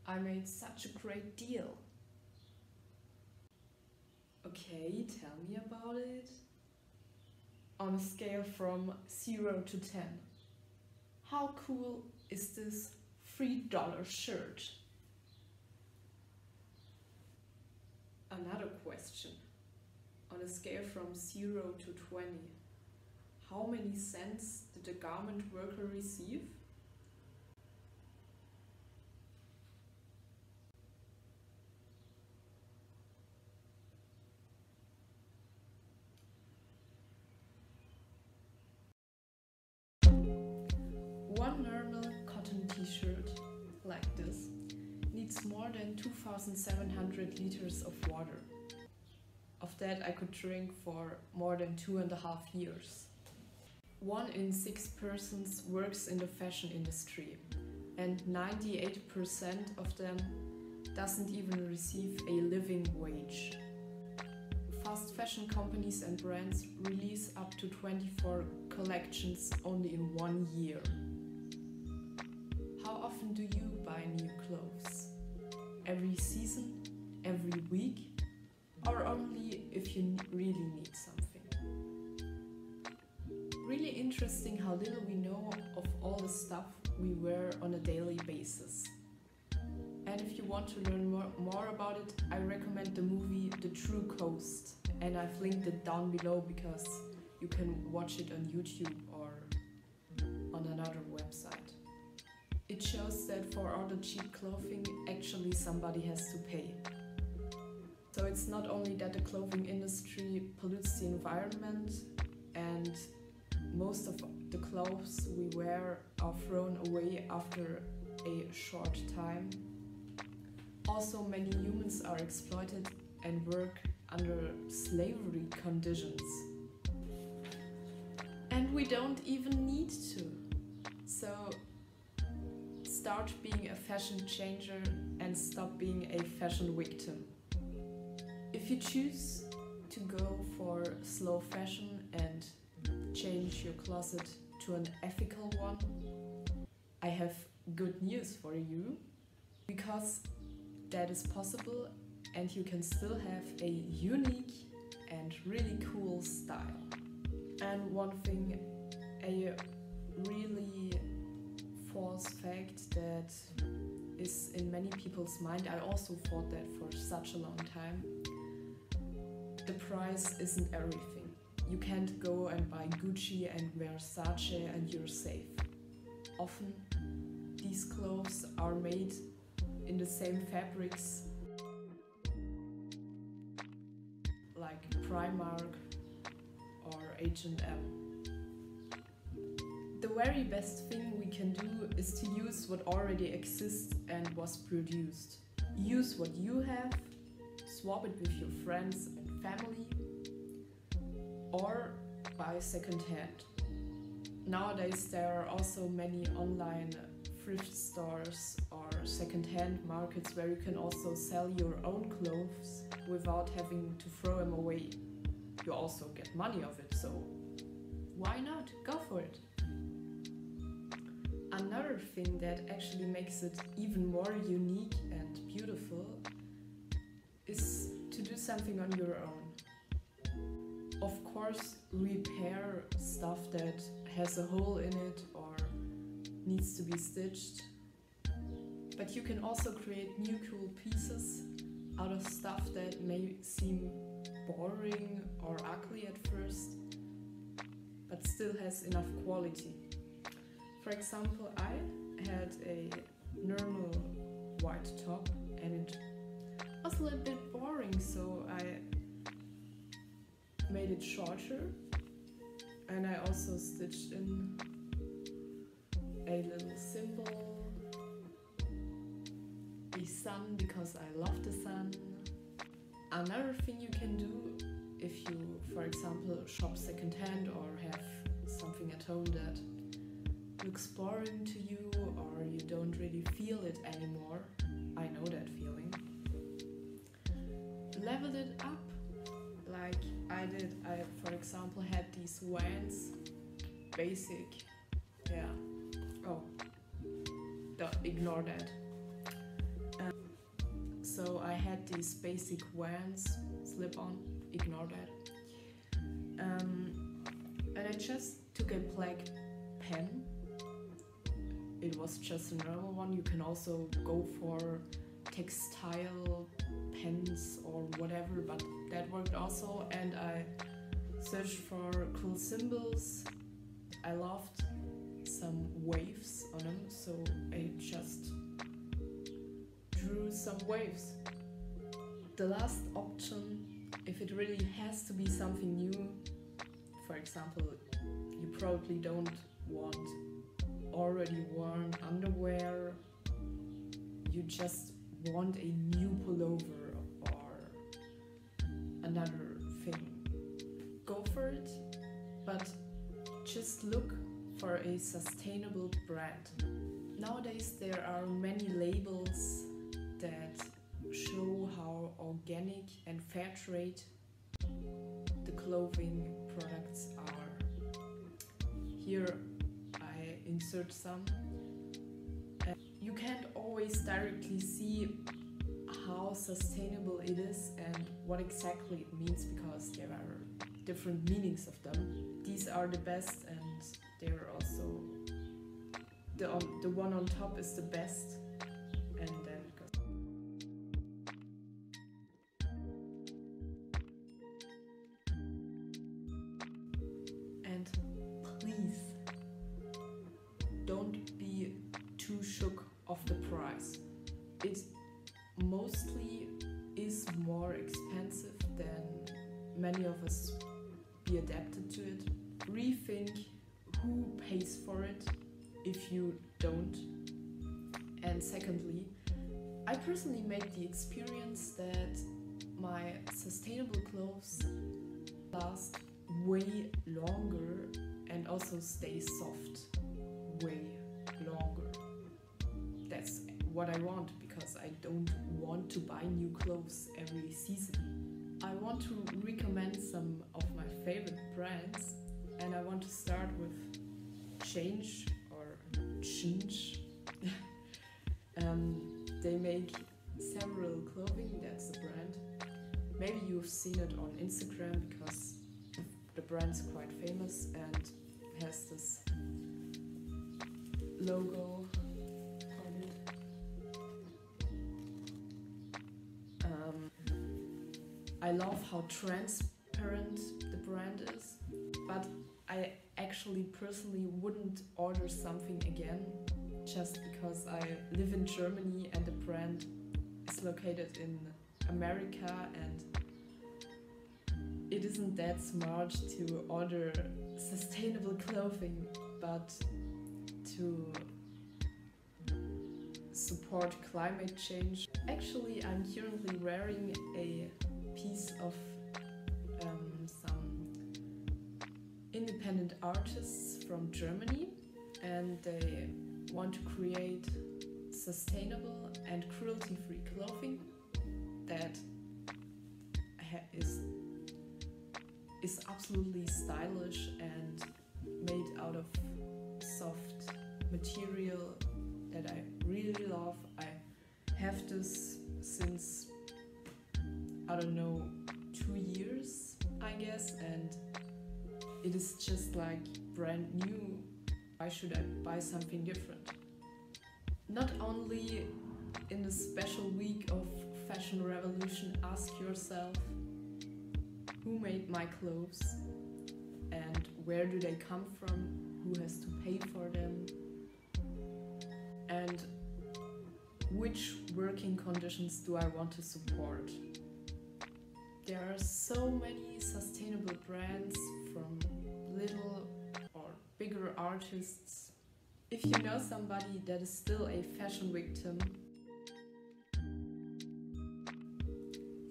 I made such a great deal. Okay, tell me about it. On a scale from 0 to 10, how cool is this $3 shirt? Another question. On a scale from 0 to 20, how many cents did the garment worker receive? One normal cotton t-shirt like this needs more than 2,700 liters of water. Of that I could drink for more than 2.5 years. 1 in 6 persons works in the fashion industry, and 98% of them doesn't even receive a living wage. Fast fashion companies and brands release up to 24 collections only in 1 year. How often do you buy new clothes? Every season? Every week? Or only if you really need something? Really interesting how little we know of all the stuff we wear on a daily basis. And if you want to learn more about it, I recommend the movie The True Cost, and I've linked it down below because you can watch it on YouTube or on another website. It shows that for all the cheap clothing, actually somebody has to pay. So it's not only that the clothing industry pollutes the environment and most of the clothes we wear are thrown away after a short time. Also, many humans are exploited and work under slavery conditions. And we don't even need to. So start being a fashion changer and stop being a fashion victim. If you choose to go for slow fashion and change your closet to an ethical one, I have good news for you, because that is possible and you can still have a unique and really cool style. And one thing, a really false fact that is in many people's mind, I also thought that for such a long time, the price isn't everything. You can't go and buy Gucci and Versace and you're safe. Often these clothes are made in the same fabrics like Primark or H&M. The very best thing we can do is to use what already exists and was produced. Use what you have, swap it with your friends and family, or buy second-hand. Nowadays there are also many online thrift stores or second-hand markets where you can also sell your own clothes without having to throw them away. You also get money of it, so why not? Go for it! Another thing that actually makes it even more unique and beautiful is to do something on your own. Of course, repair stuff that has a hole in it or needs to be stitched. But you can also create new cool pieces out of stuff that may seem boring or ugly at first, but still has enough quality. For example, I had a normal white top and it was a little bit boring, so I made it shorter, and I also stitched in a little symbol, a sun, because I love the sun. Another thing you can do if you, for example, shop secondhand or have something at home that looks boring to you or you don't really feel it anymore, I know that feeling. Level it up like I did. I, for example, had these Vans, basic, yeah, oh, don't ignore that. So I had these basic Vans slip-on, ignore that. And I just took a black pen. It was just a normal one. You can also go for textile pens or whatever, but that worked also. And I searched for cool symbols. I loved some waves on them, so I just drew some waves. The last option, if it really has to be something new, for example, you probably don't want already worn underwear, you just want a new pullover or another thing, go for it, but just look for a sustainable brand. Nowadays there are many labels that show how organic and fair trade the clothing products are. Here I insert some. You can't always directly see how sustainable it is and what exactly it means, because there are different meanings of them. These are the best, and they're also the one on top is the best, and then it goes. And please don't be too shook of the price. It mostly is more expensive than many of us be adapted to it. Rethink who pays for it if you don't. And secondly, I personally made the experience that my sustainable clothes last way longer and also stay soft way longer. That's what I want, because I don't want to buy new clothes every season. I want to recommend some of my favorite brands, and I want to start with Change or Cringe. They make several clothing, that's the brand. Maybe you've seen it on Instagram, because the brand's quite famous and has this logo on it. I love how transparent the brand is, but I actually personally wouldn't order something again just because I live in Germany and the brand is located in America, and it isn't that smart to order sustainable clothing, but to support climate change. Actually, I'm currently wearing a piece of some independent artists from Germany, and they want to create sustainable and cruelty-free clothing that is absolutely stylish and made out of soft material that I really love. I have this since, I don't know, 2 years, I guess, and it is just like brand new. Why should I buy something different? Not only in the special week of Fashion Revolution, ask yourself, who made my clothes and where do they come from? Who has to pay for them? And which working conditions do I want to support? There are so many sustainable brands from little or bigger artists. If you know somebody that is still a fashion victim,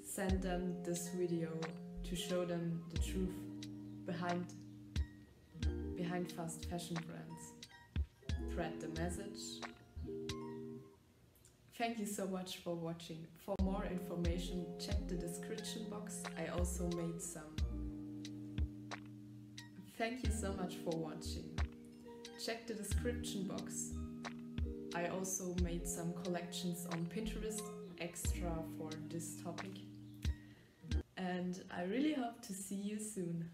send them this video to show them the truth behind fast fashion brands. Spread the message. Thank you so much for watching. For more information, check the description box. I also made some. Thank you so much for watching. Check the description box. I also made some collections on Pinterest extra for this topic. And I really hope to see you soon.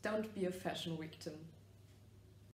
Don't be a fashion victim.